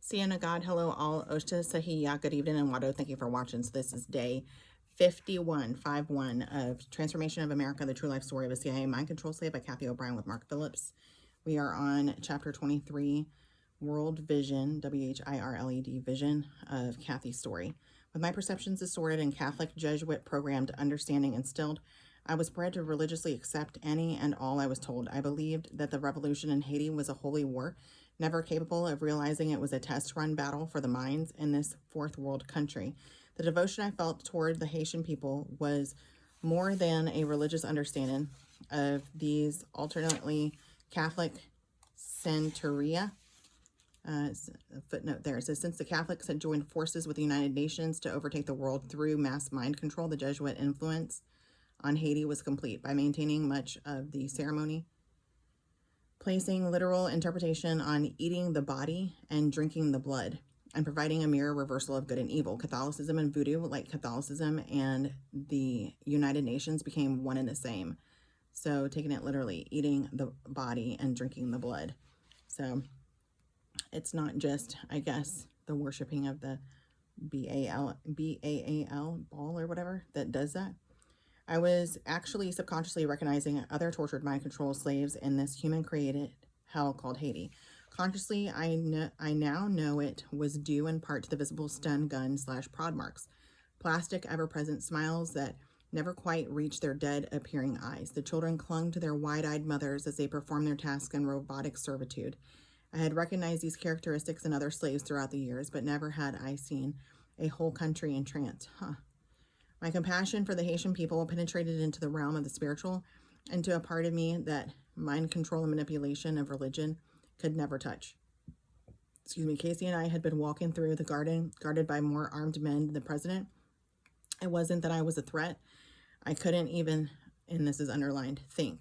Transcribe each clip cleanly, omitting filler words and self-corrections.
Sienna God, hello all. Oshta Sahiya, good evening, and Wado, thank you for watching. So this is day 51 of Transformation of America, the True Life Story of a CIA Mind Control Slave by Kathy O'Brien with Mark Phillips. We are on chapter 23, World Vision, W-H-I-R-L-E-D, Vision of Kathy's Story. With my perceptions distorted and Catholic Jesuit programmed understanding instilled, I was bred to religiously accept any and all I was told. I believed that the revolution in Haiti was a holy war, never capable of realizing it was a test-run battle for the minds in this fourth world country. The devotion I felt toward the Haitian people was more than a religious understanding of these alternately Catholic centuria. A footnote there. It says, since the Catholics had joined forces with the United Nations to overtake the world through mass mind control, the Jesuit influence on Haiti was complete. By maintaining much of the ceremony, placing literal interpretation on eating the body and drinking the blood, and providing a mirror reversal of good and evil. Catholicism and voodoo, like Catholicism and the United Nations, became one and the same. So taking it literally, eating the body and drinking the blood. So it's not just, I guess, the worshiping of the B-A-A-L ball or whatever that does that. I was actually subconsciously recognizing other tortured mind control slaves in this human-created hell called Haiti. Consciously, I now know it was due in part to the visible stun gun / prod marks, plastic ever-present smiles that never quite reached their dead-appearing eyes. The children clung to their wide-eyed mothers as they performed their tasks in robotic servitude. I had recognized these characteristics in other slaves throughout the years, but never had I seen a whole country in trance. My compassion for the Haitian people penetrated into the realm of the spiritual, into a part of me that mind control and manipulation of religion could never touch. Casey and I had been walking through the garden, guarded by more armed men than the president. It wasn't that I was a threat. I couldn't even, and this is underlined, think.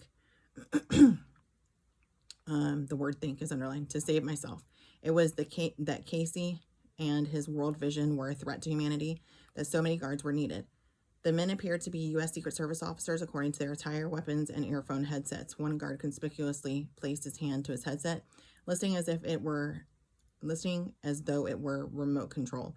The word think is underlined, to save myself. It was that Casey and his world vision were a threat to humanity, that so many guards were needed. The men appeared to be U.S. Secret Service officers according to their attire, weapons, and earphone headsets. One guard conspicuously placed his hand to his headset, listening as though it were remote control.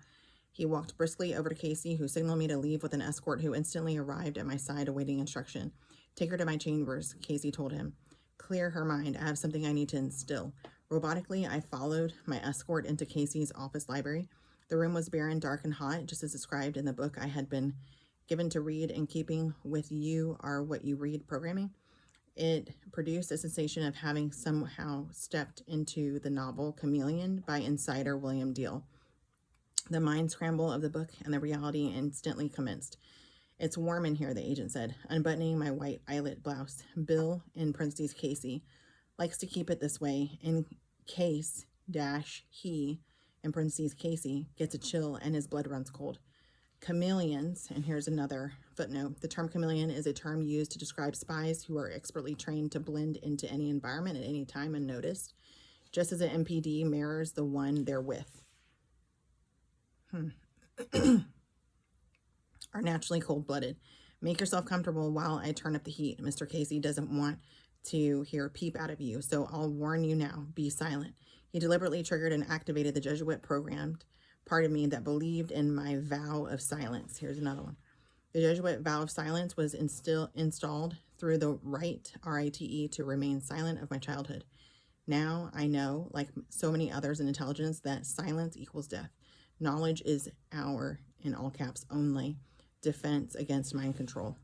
He walked briskly over to Casey, who signaled me to leave with an escort who instantly arrived at my side awaiting instruction. Take her to my chambers, Casey told him. Clear her mind. I have something I need to instill. Robotically, I followed my escort into Casey's office library. The room was barren, dark, and hot, just as described in the book I had been given to read in keeping with You Are What You Read programming. It produced a sensation of having somehow stepped into the novel Chameleon by insider William Deal. The mind scramble of the book and the reality instantly commenced. It's warm in here, the agent said, unbuttoning my white eyelet blouse. Bill, in parentheses Casey, likes to keep it this way in case he, in parentheses Casey, gets a chill and his blood runs cold. Chameleons, and here's another footnote. The term chameleon is a term used to describe spies who are expertly trained to blend into any environment at any time unnoticed, just as an MPD mirrors the one they're with. Are naturally cold-blooded. Make yourself comfortable while I turn up the heat. Mr. Casey doesn't want to hear a peep out of you, so I'll warn you now. Be silent. He deliberately triggered and activated the Jesuit programmed part of me that believed in my vow of silence. Here's another one. The Jesuit vow of silence was installed through the right, R-I-T-E, to remain silent of my childhood. Now I know, like so many others in intelligence, that silence equals death. Knowledge is our, in all caps, only defense against mind control.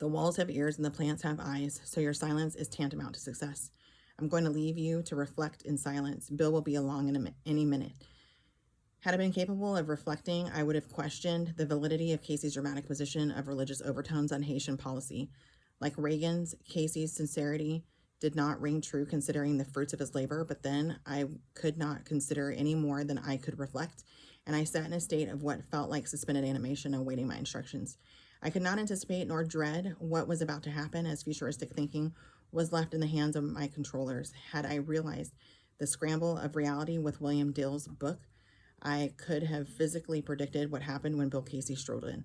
The walls have ears and the plants have eyes, so your silence is tantamount to success. I'm going to leave you to reflect in silence. Bill will be along in any minute. Had I been capable of reflecting, I would have questioned the validity of Casey's dramatic position of religious overtones on Haitian policy. Like Reagan's, Casey's sincerity did not ring true considering the fruits of his labor, but then I could not consider any more than I could reflect, and I sat in a state of what felt like suspended animation awaiting my instructions. I could not anticipate nor dread what was about to happen, as futuristic thinking was left in the hands of my controllers. Had I realized the scramble of reality with William Dill's book, I could have physically predicted what happened when Bill Casey strolled in.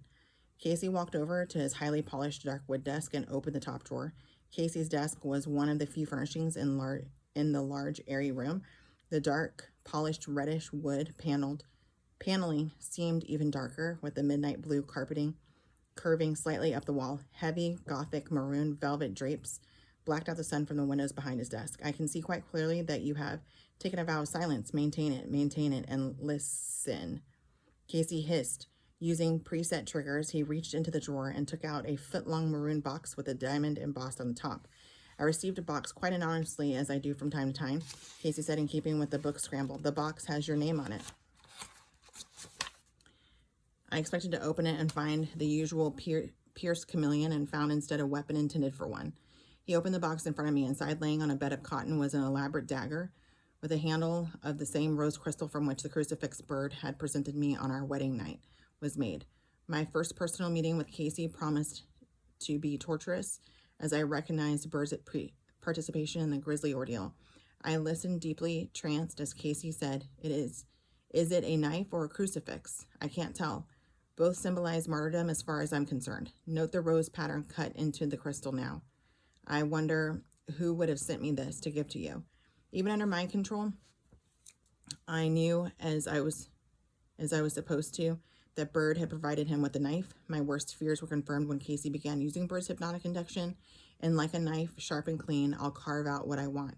Casey walked over to his highly polished dark wood desk and opened the top drawer. Casey's desk was one of the few furnishings in in the large, airy room. The dark, polished reddish wood paneling seemed even darker, with the midnight blue carpeting curving slightly up the wall. Heavy, gothic, maroon velvet drapes blacked out the sun from the windows behind his desk. I can see quite clearly that you have taken a vow of silence. Maintain it, and listen. Casey hissed. Using preset triggers, he reached into the drawer and took out a foot-long maroon box with a diamond embossed on the top. I received a box quite anonymously, as I do from time to time, Casey said, in keeping with the book scramble. The box has your name on it. I expected to open it and find the usual pierced chameleon, and found instead a weapon intended for one. He opened the box in front of me. Inside, laying on a bed of cotton, was an elaborate dagger with a handle of the same rose crystal from which the crucifix Bird had presented me on our wedding night was made. My first personal meeting with Casey promised to be torturous, as I recognized Bird's participation in the grisly ordeal. I listened deeply tranced as Casey said, Is it a knife or a crucifix? I can't tell. Both symbolize martyrdom as far as I'm concerned. Note the rose pattern cut into the crystal now. I wonder who would have sent me this to give to you. Even under mind control, I knew, as I was supposed to, that Bird had provided him with a knife. My worst fears were confirmed when Casey began using Bird's hypnotic induction, and like a knife, sharp and clean, I'll carve out what I want.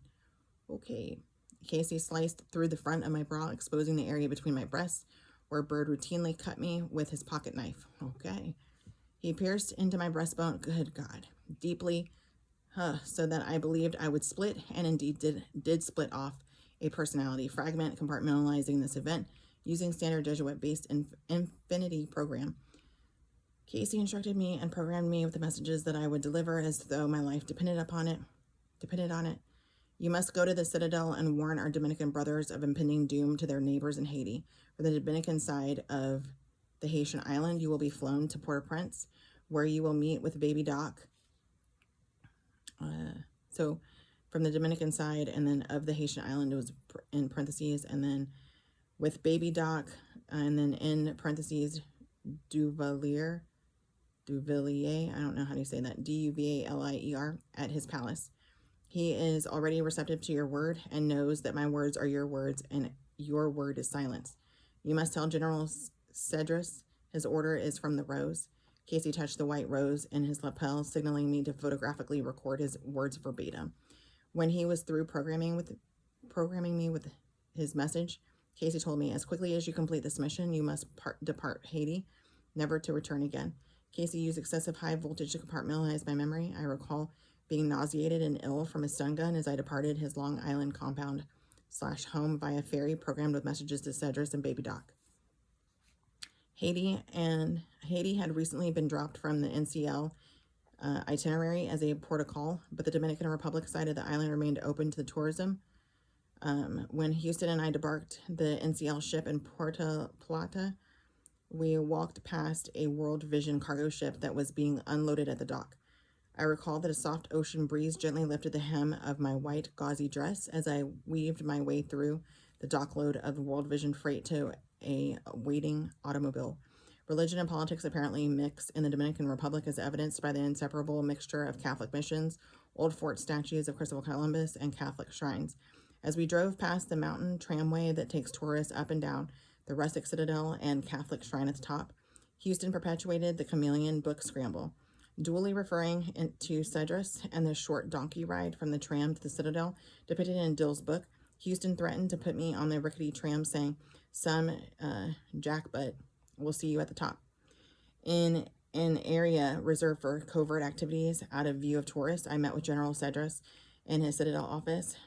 Okay. Casey sliced through the front of my bra, exposing the area between my breasts, where Bird routinely cut me with his pocket knife. Okay. He pierced into my breastbone, good God, deeply, so that I believed I would split, and indeed did split off a personality fragment, compartmentalizing this event using standard Jesuit-based infinity program. Casey instructed me and programmed me with the messages that I would deliver as though my life depended on it. You must go to the Citadel and warn our Dominican brothers of impending doom to their neighbors in Haiti. For the Dominican side of the Haitian island, you will be flown to Port-au-Prince, where you will meet with Baby Doc. So from the Dominican side, and then of the Haitian island, it was in parentheses, and then with Baby Doc, and then in parentheses, Duvalier, I don't know how to say that, Duvalier, at his palace. He is already receptive to your word and knows that my words are your words and your word is silence. You must tell General Cedrus his order is from the rose. Casey touched the white rose in his lapel, signaling me to photographically record his words verbatim. When he was through programming me with his message, Casey told me, as quickly as you complete this mission, you must depart Haiti, never to return again. Casey used excessive high voltage to compartmentalize my memory. I recall being nauseated and ill from a stun gun as I departed his Long Island compound/home via ferry programmed with messages to Cedrus and Baby Doc. Haiti had recently been dropped from the NCL itinerary as a port of call, but the Dominican Republic side of the island remained open to the tourism. When Houston and I debarked the NCL ship in Puerto Plata, we walked past a World Vision cargo ship that was being unloaded at the dock. I recall that a soft ocean breeze gently lifted the hem of my white gauzy dress as I weaved my way through the dockload of World Vision freight to a waiting automobile. Religion and politics apparently mix in the Dominican Republic, as evidenced by the inseparable mixture of Catholic missions, old fort statues of Christopher Columbus, and Catholic shrines. As we drove past the mountain tramway that takes tourists up and down the rustic citadel and Catholic shrine at the top, Houston perpetuated the chameleon book scramble. Dually referring to Cedrus and the short donkey ride from the tram to the citadel depicted in Dill's book, Houston threatened to put me on the rickety tram, saying, "Some jackbutt will see you at the top." In an area reserved for covert activities out of view of tourists, I met with General Cedrus in his Citadel office,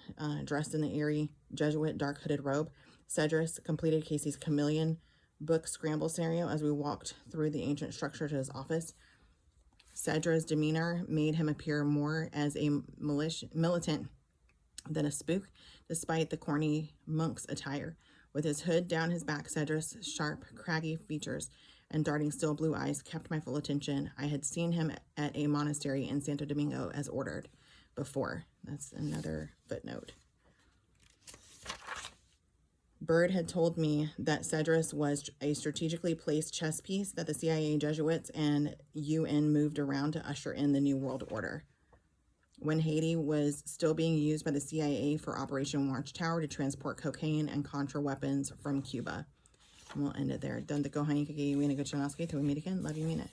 dressed in the eerie Jesuit dark hooded robe. Cedrus completed Casey's chameleon book scramble scenario as we walked through the ancient structure to his office. Cedrus' demeanor made him appear more as a militant than a spook, despite the corny monk's attire. With his hood down his back, Cedrus' sharp, craggy features and darting still blue eyes kept my full attention. I had seen him at a monastery in Santo Domingo as ordered before. That's another footnote. Bird had told me that Cedrus was a strategically placed chess piece that the CIA, Jesuits, and UN moved around to usher in the New World Order. when Haiti was still being used by the CIA for Operation Watchtower to transport cocaine and Contra weapons from Cuba. And we'll end it there. Done the Gohan Kiki Wina Gochanoski. Till we meet again. Love you, mean it.